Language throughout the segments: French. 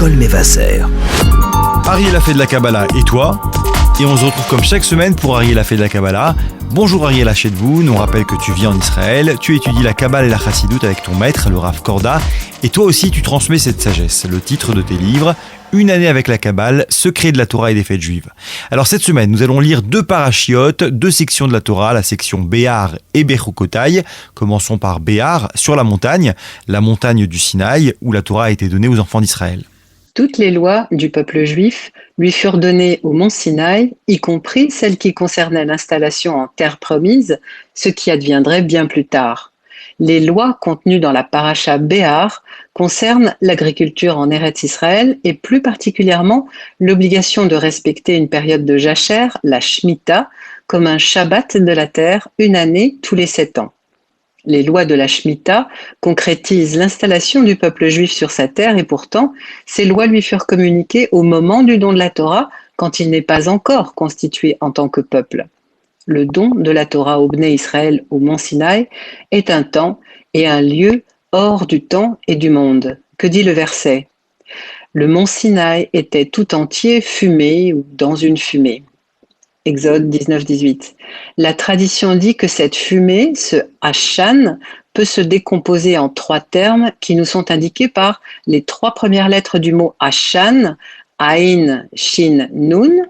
l'école Mévasser. Ariel a fait de la Kabbalah et toi? Et on se retrouve comme chaque semaine pour Ariel a fait de la Kabbalah. Bonjour Ariel Hachedboun, on rappelle que tu vis en Israël, tu étudies la Kabbale et la Chassidoute avec ton maître, le Rav Korda, et toi aussi tu transmets cette sagesse. Le titre de tes livres, Une année avec la Kabbale, secret de la Torah et des fêtes juives. Alors cette semaine, nous allons lire 2 parachiotes, 2 sections de la Torah, la section Béhar et Bechukotai. Commençons par Béhar, sur la montagne du Sinaï, où la Torah a été donnée aux enfants d'Israël. Toutes les lois du peuple juif lui furent données au mont Sinaï, y compris celles qui concernaient l'installation en terre promise, ce qui adviendrait bien plus tard. Les lois contenues dans la paracha Béhar concernent l'agriculture en Eretz Israël et plus particulièrement l'obligation de respecter une période de jachère, la Shemitah, comme un Shabbat de la terre, une année tous les 7 ans. Les lois de la Shemitah concrétisent l'installation du peuple juif sur sa terre et pourtant, ces lois lui furent communiquées au moment du don de la Torah, quand il n'est pas encore constitué en tant que peuple. Le don de la Torah au Bnei Israël au mont Sinaï est un temps et un lieu hors du temps et du monde. Que dit le verset? Le mont Sinaï était tout entier fumé ou dans une fumée. Exode 19-18. La tradition dit que cette fumée, ce Hashan, peut se décomposer en 3 termes qui nous sont indiqués par les 3 premières lettres du mot Hashan, Aïn, Shin, Nun.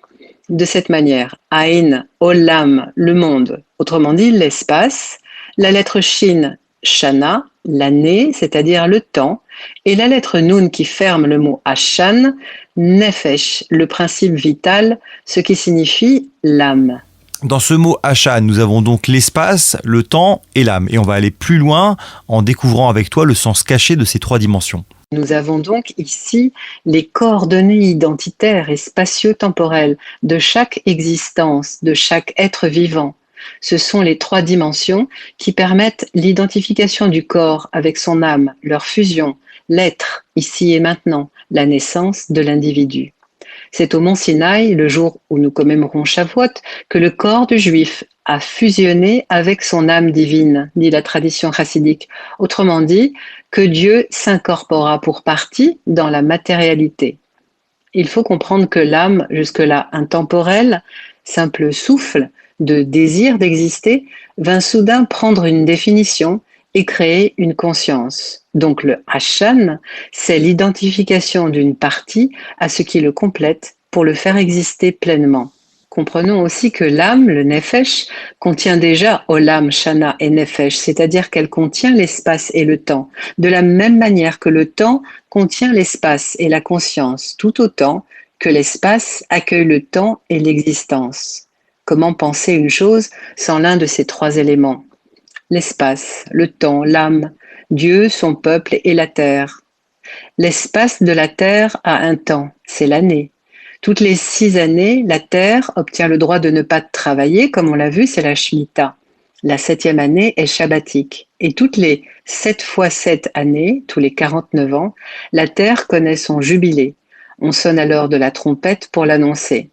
De cette manière, Aïn, Olam, le monde, autrement dit l'espace, la lettre Shin, Shana, l'année, c'est-à-dire le temps, et la lettre Nun qui ferme le mot Hashan, Nefesh, le principe vital, ce qui signifie l'âme. Dans ce mot Hashan, nous avons donc l'espace, le temps et l'âme. Et on va aller plus loin en découvrant avec toi le sens caché de ces 3 dimensions. Nous avons donc ici les coordonnées identitaires et spatio-temporelles de chaque existence, de chaque être vivant. Ce sont les 3 dimensions qui permettent l'identification du corps avec son âme, leur fusion, l'être, ici et maintenant, la naissance de l'individu. C'est au mont Sinaï, le jour où nous commémorons Shavuot, que le corps du juif a fusionné avec son âme divine, dit la tradition chassidique. Autrement dit, que Dieu s'incorpora pour partie dans la matérialité. Il faut comprendre que l'âme, jusque-là intemporelle, simple souffle de désir d'exister, vint soudain prendre une définition et créer une conscience. Donc le Hashan, c'est l'identification d'une partie à ce qui le complète pour le faire exister pleinement. Comprenons aussi que l'âme, le Nefesh, contient déjà Olam, Shana et Nefesh, c'est-à-dire qu'elle contient l'espace et le temps, de la même manière que le temps contient l'espace et la conscience, tout autant que l'espace accueille le temps et l'existence. Comment penser une chose sans l'un de ces 3 éléments? L'espace, le temps, l'âme, Dieu, son peuple et la terre. L'espace de la terre a un temps, c'est l'année. Toutes les 6 années, la terre obtient le droit de ne pas travailler, comme on l'a vu, c'est la Shemitah. La 7e année est shabbatique. Et toutes les 7 fois 7 années, tous les 49 ans, la terre connaît son jubilé. On sonne alors de la trompette pour l'annoncer.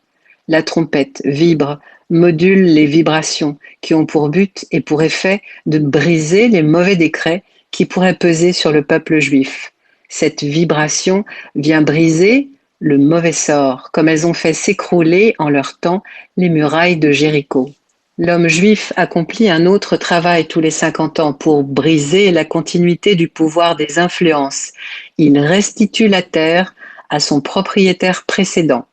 La trompette vibre, module les vibrations qui ont pour but et pour effet de briser les mauvais décrets qui pourraient peser sur le peuple juif. Cette vibration vient briser le mauvais sort, comme elles ont fait s'écrouler en leur temps les murailles de Jéricho. L'homme juif accomplit un autre travail tous les 50 ans pour briser la continuité du pouvoir des influences. Il restitue la terre à son propriétaire précédent.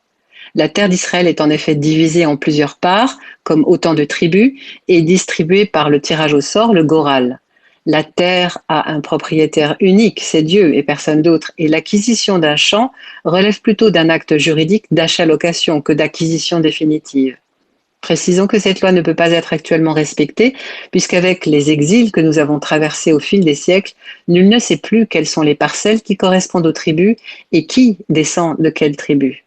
La terre d'Israël est en effet divisée en plusieurs parts, comme autant de tribus, et distribuée par le tirage au sort, le Goral. La terre a un propriétaire unique, c'est Dieu et personne d'autre, et l'acquisition d'un champ relève plutôt d'un acte juridique d'achat-location que d'acquisition définitive. Précisons que cette loi ne peut pas être actuellement respectée, puisqu'avec les exils que nous avons traversés au fil des siècles, nul ne sait plus quelles sont les parcelles qui correspondent aux tribus et qui descend de quelle tribu.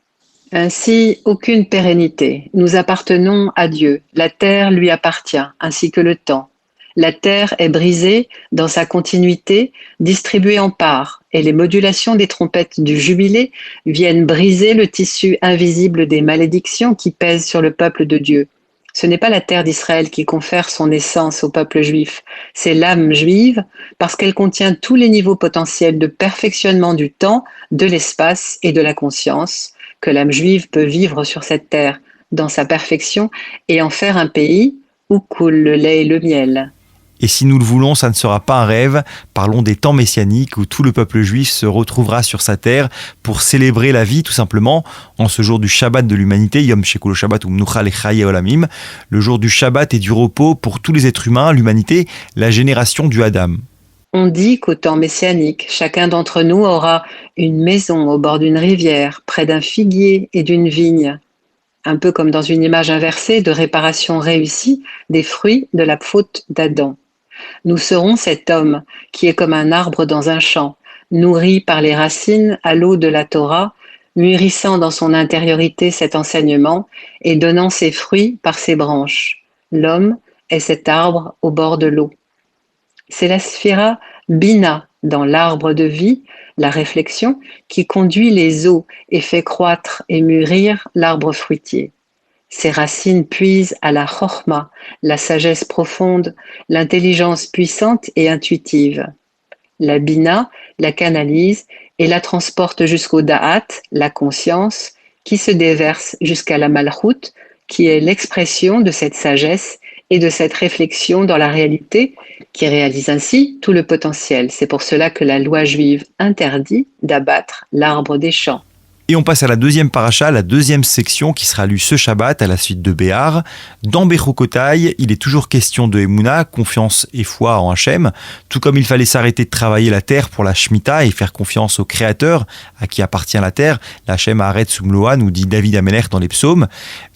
Ainsi, aucune pérennité. Nous appartenons à Dieu. La terre lui appartient, ainsi que le temps. La terre est brisée dans sa continuité, distribuée en parts, et les modulations des trompettes du jubilé viennent briser le tissu invisible des malédictions qui pèsent sur le peuple de Dieu. Ce n'est pas la terre d'Israël qui confère son essence au peuple juif, c'est l'âme juive parce qu'elle contient tous les niveaux potentiels de perfectionnement du temps, de l'espace et de la conscience que l'âme juive peut vivre sur cette terre dans sa perfection et en faire un pays où coule le lait et le miel. Et si nous le voulons, ça ne sera pas un rêve. Parlons des temps messianiques où tout le peuple juif se retrouvera sur sa terre pour célébrer la vie tout simplement en ce jour du Shabbat de l'humanité, Yom Shekulo Shabbat ou Mnucha Lechaye Olamim, le jour du Shabbat et du repos pour tous les êtres humains, l'humanité, la génération du Adam. On dit qu'au temps messianique, chacun d'entre nous aura une maison au bord d'une rivière, près d'un figuier et d'une vigne, un peu comme dans une image inversée de réparation réussie des fruits de la faute d'Adam. Nous serons cet homme qui est comme un arbre dans un champ, nourri par les racines à l'eau de la Torah, mûrissant dans son intériorité cet enseignement et donnant ses fruits par ses branches. L'homme est cet arbre au bord de l'eau. C'est la sphira Bina dans l'arbre de vie, la réflexion, qui conduit les eaux et fait croître et mûrir l'arbre fruitier. Ses racines puisent à la chorma, la sagesse profonde, l'intelligence puissante et intuitive. La bina la canalise et la transporte jusqu'au da'at, la conscience, qui se déverse jusqu'à la malchut, qui est l'expression de cette sagesse et de cette réflexion dans la réalité, qui réalise ainsi tout le potentiel. C'est pour cela que la loi juive interdit d'abattre l'arbre des champs. Et on passe à la deuxième paracha, la deuxième section qui sera lue ce Shabbat à la suite de Béar. Dans Bechokotai, il est toujours question de Emouna, confiance et foi en Hachem, tout comme il fallait s'arrêter de travailler la terre pour la Shemitah et faire confiance au Créateur, à qui appartient la terre. La Hachem Haaretz Umloa, nous dit David Amelech dans les psaumes.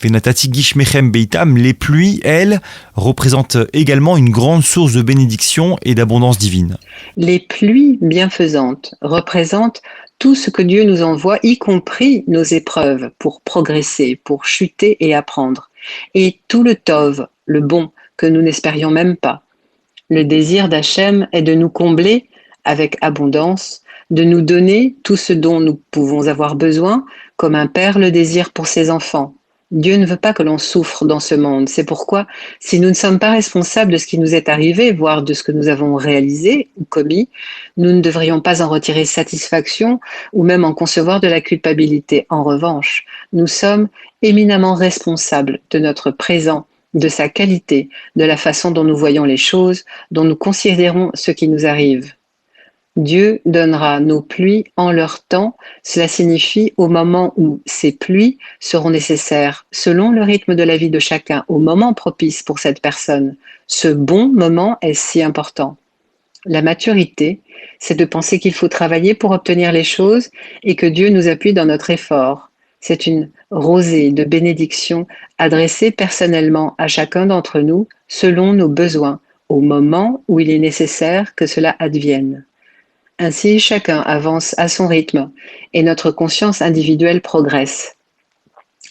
Venatati Gishmechem Beitam, les pluies, elles, représentent également une grande source de bénédiction et d'abondance divine. Les pluies bienfaisantes représentent tout ce que Dieu nous envoie, y compris nos épreuves, pour progresser, pour chuter et apprendre. Et tout le tov, le bon, que nous n'espérions même pas. Le désir d'Hachem est de nous combler avec abondance, de nous donner tout ce dont nous pouvons avoir besoin, comme un père le désire pour ses enfants. Dieu ne veut pas que l'on souffre dans ce monde. C'est pourquoi, si nous ne sommes pas responsables de ce qui nous est arrivé, voire de ce que nous avons réalisé ou commis, nous ne devrions pas en retirer satisfaction ou même en concevoir de la culpabilité. En revanche, nous sommes éminemment responsables de notre présent, de sa qualité, de la façon dont nous voyons les choses, dont nous considérons ce qui nous arrive. Dieu donnera nos pluies en leur temps, cela signifie au moment où ces pluies seront nécessaires, selon le rythme de la vie de chacun, au moment propice pour cette personne. Ce bon moment est si important. La maturité, c'est de penser qu'il faut travailler pour obtenir les choses et que Dieu nous appuie dans notre effort. C'est une rosée de bénédictions adressée personnellement à chacun d'entre nous, selon nos besoins, au moment où il est nécessaire que cela advienne. Ainsi, chacun avance à son rythme et notre conscience individuelle progresse.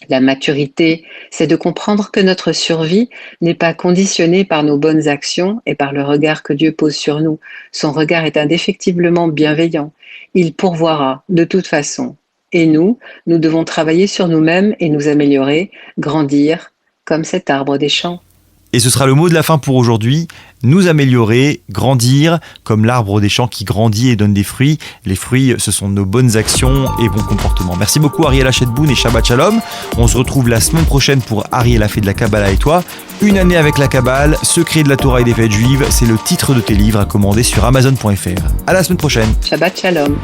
La maturité, c'est de comprendre que notre survie n'est pas conditionnée par nos bonnes actions et par le regard que Dieu pose sur nous. Son regard est indéfectiblement bienveillant. Il pourvoira de toute façon. Et nous devons travailler sur nous-mêmes et nous améliorer, grandir comme cet arbre des champs. Et ce sera le mot de la fin pour aujourd'hui. Nous améliorer, grandir, comme l'arbre des champs qui grandit et donne des fruits. Les fruits, ce sont nos bonnes actions et bons comportements. Merci beaucoup Ariel Hachette-Boun et Shabbat Shalom. On se retrouve la semaine prochaine pour Ariel a fait de la Kabbalah et toi. Une année avec la Kabbale, secret de la Torah et des fêtes juives, c'est le titre de tes livres à commander sur Amazon.fr. À la semaine prochaine. Shabbat Shalom.